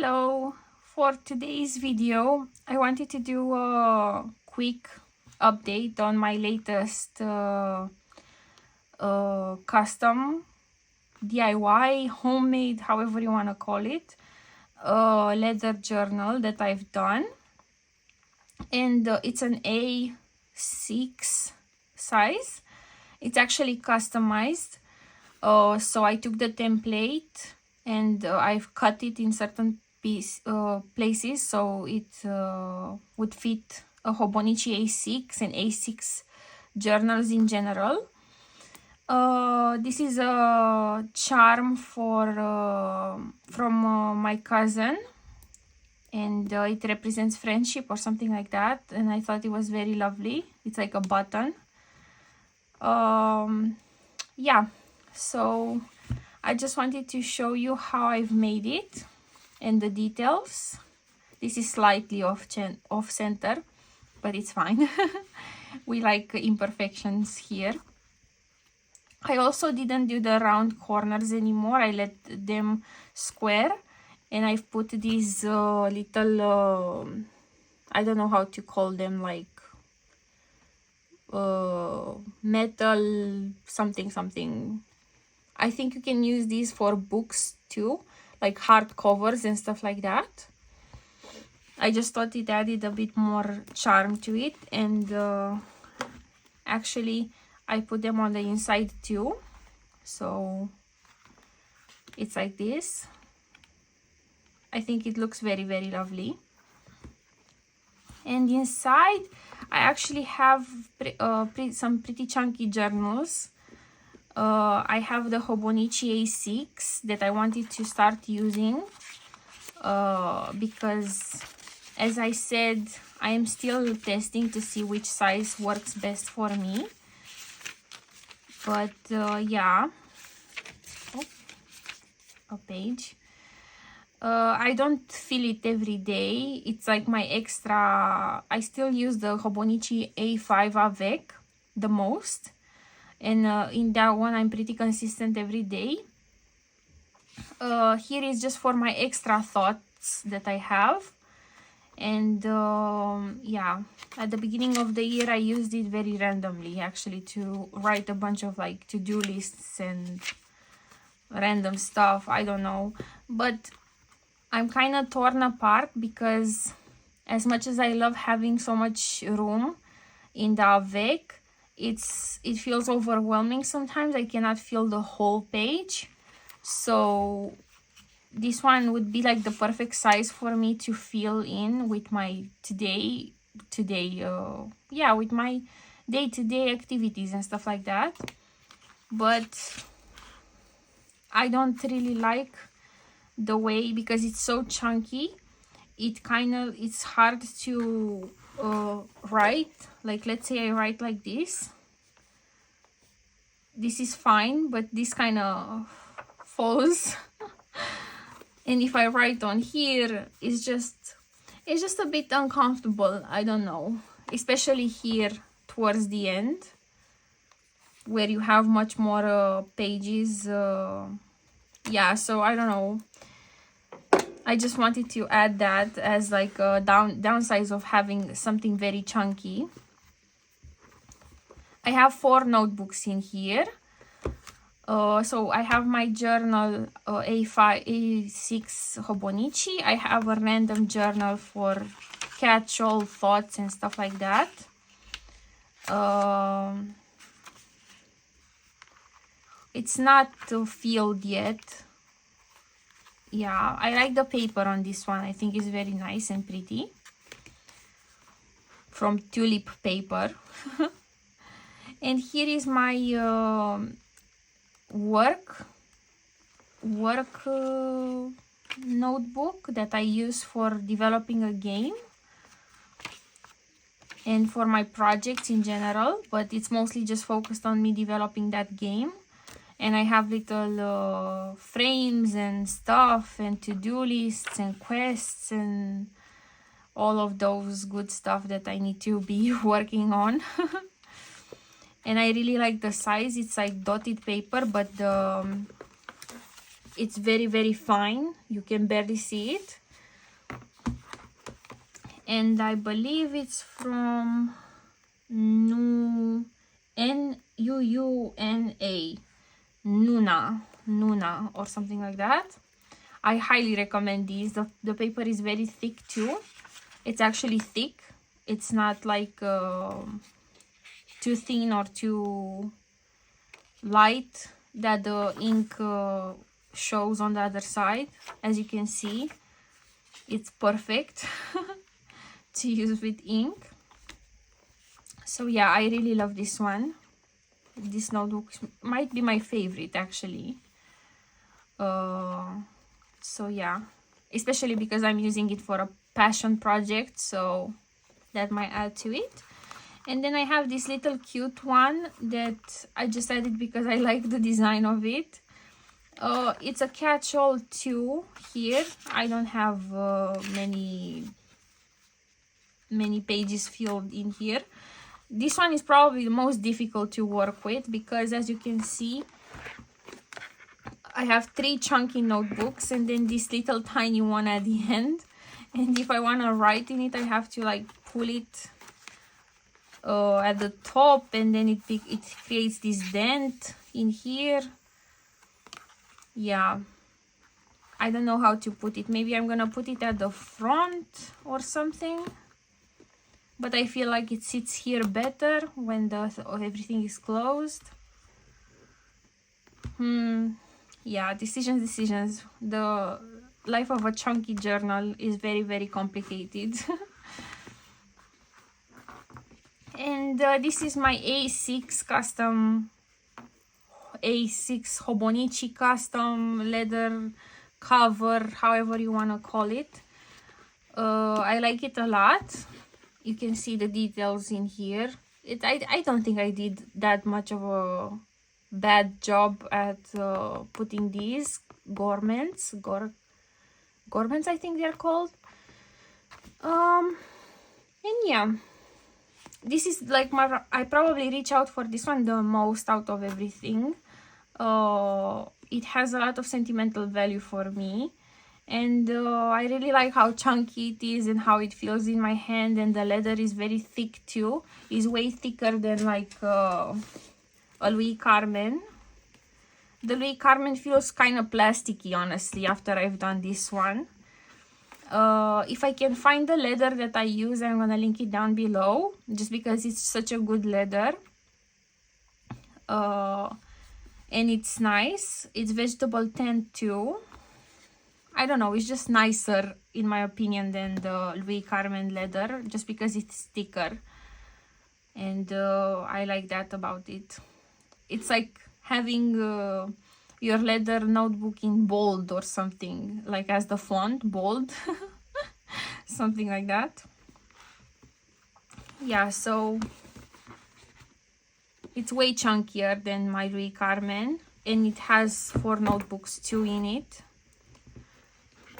Hello! For today's video, I wanted to do a quick update on my latest custom DIY, homemade, however you want to call it, leather journal that I've done. And it's an A6 size. It's actually customized. So I took the template and I've cut it in certain places so it would fit a Hobonichi A6 and A6 journals in general. This is a charm from my cousin, and it represents friendship or something like that, and I thought it was very lovely. It's like a button. Yeah, so I just wanted to show you how I've made it and the details. This is slightly off center, but it's fine. We like imperfections here. I also didn't do the round corners anymore. I let them square, and I've put these little I don't know how to call them, like metal something. I think you can use these for books too, like hard covers and stuff like that. I just thought it added a bit more charm to it, and actually I put them on the inside too, so it's like this. I think it looks very lovely. And inside I actually have some pretty chunky journals. I have the Hobonichi A6 that I wanted to start using because, as I said, I am still testing to see which size works best for me. But yeah, a page. I don't fill it every day. It's like my extra. I still use the Hobonichi A5 Avec the most, and in that one I'm pretty consistent every day. Here is just for my extra thoughts that I have. And yeah, at the beginning of the year I used it very randomly, actually, to write a bunch of like to-do lists and random stuff. I don't know, but I'm kind of torn apart because as much as I love having so much room in the Avec, it feels overwhelming sometimes. I cannot fill the whole page, so this one would be like the perfect size for me to fill in with my with my day-to-day activities and stuff like that. But I don't really like the way, because it's so chunky, it's hard to write. Like, let's say I write like this is fine, but this kind of falls. And if I write on here, it's just a bit uncomfortable. I don't know, especially here towards the end where you have much more pages. Yeah, so I don't know. I just wanted to add that as like a downside of having something very chunky. I have 4 notebooks in here. So I have my journal A5, A6 Hobonichi. I have a random journal for catch-all thoughts and stuff like that. It's not filled yet. Yeah, I like the paper on this one. I think it's very nice and pretty. From Tulip paper. And here is my work notebook that I use for developing a game and for my projects in general, but it's mostly just focused on me developing that game. And I have little frames and stuff and to-do lists and quests and all of those good stuff that I need to be working on. And I really like the size. It's like dotted paper, but it's very fine. You can barely see it. and I believe it's from Nuuna, Nuna or something like that. I highly recommend these. The paper is very thick too. It's actually thick. It's not like too thin or too light that the ink shows on the other side. As you can see, it's perfect to use with ink. So yeah, I really love this one. This notebook might be my favorite actually. So yeah, especially because I'm using it for a passion project, so that might add to it. And then I have this little cute one that I just added because I like the design of it. It's a catch-all too. Here I don't have many pages filled in here. This one is probably the most difficult to work with because, as you can see, I have 3 chunky notebooks and then this little tiny one at the end. And if I want to write in it, I have to like pull it at the top, and then it creates this dent in here. Yeah, I don't know how to put it. Maybe I'm gonna put it at the front or something, but I feel like it sits here better when everything is closed. Yeah, decisions. The life of a chunky journal is very, very complicated. And this is my A6 Hobonichi custom leather cover, however you want to call it. I like it a lot. You can see the details in here. I don't think I did that much of a bad job at putting these garments I think they're called. And yeah, this is like I probably reach out for this one the most out of everything. It has a lot of sentimental value for me, and I really like how chunky it is and how it feels in my hand, and the leather is very thick too. It's way thicker than like a Louis Carmen. The Louis Carmen feels kind of plasticky, honestly, after I've done this one. If I can find the leather that I use, I'm gonna link it down below, just because it's such a good leather. And it's nice. It's vegetable tanned too. I don't know, it's just nicer in my opinion than the Louis Carmen leather, just because it's thicker. And I like that about it. It's like having your leather notebook in bold or something, like as the font, bold. Something like that. Yeah, so it's way chunkier than my Louis Carmen, and it has 4 notebooks too in it.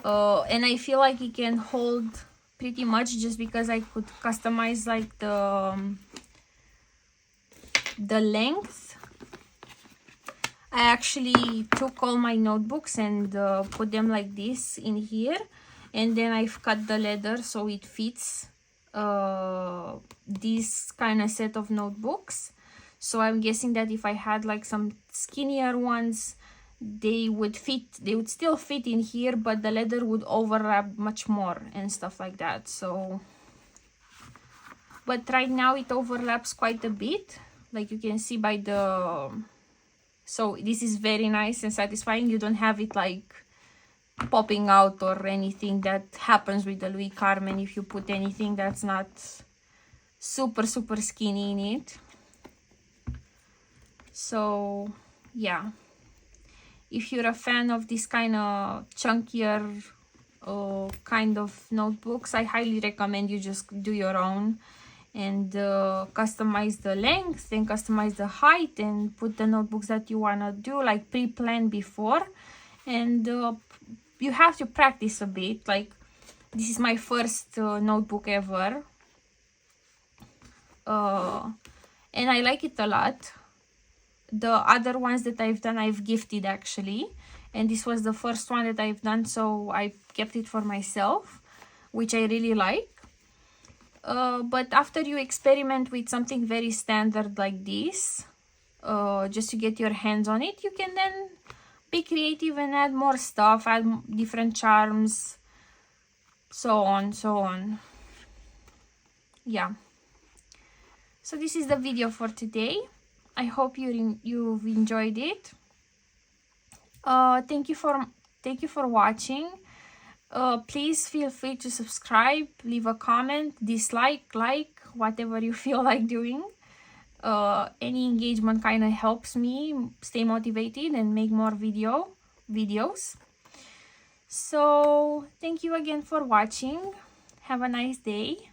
And I feel like it can hold pretty much, just because I could customize like the length. I actually took all my notebooks and put them like this in here, and then I've cut the leather so it fits this kind of set of notebooks. So I'm guessing that if I had like some skinnier ones, they would still fit in here, but the leather would overlap much more and stuff like that. So, but right now it overlaps quite a bit, like you can see by the, so this is very nice and satisfying. You don't have it like popping out or anything that happens with the Louis Carmen if you put anything that's not super skinny in it. So yeah, if you're a fan of this kind of chunkier kind of notebooks, I highly recommend you just do your own and customize the length and customize the height and put the notebooks that you want to do, like pre-plan before. And you have to practice a bit. Like, this is my first notebook ever, and I like it a lot. The other ones that I've done, I've gifted actually, and this was the first one that I've done, so I kept it for myself, which I really like. But after you experiment with something very standard like this, just to get your hands on it, you can then be creative and add more stuff, add different charms, so on. Yeah, so this is the video for today. I hope you've enjoyed it. Thank you for watching. Please feel free to subscribe, leave a comment, dislike, like, whatever you feel like doing. Any engagement kind of helps me stay motivated and make more videos. So thank you again for watching. Have a nice day.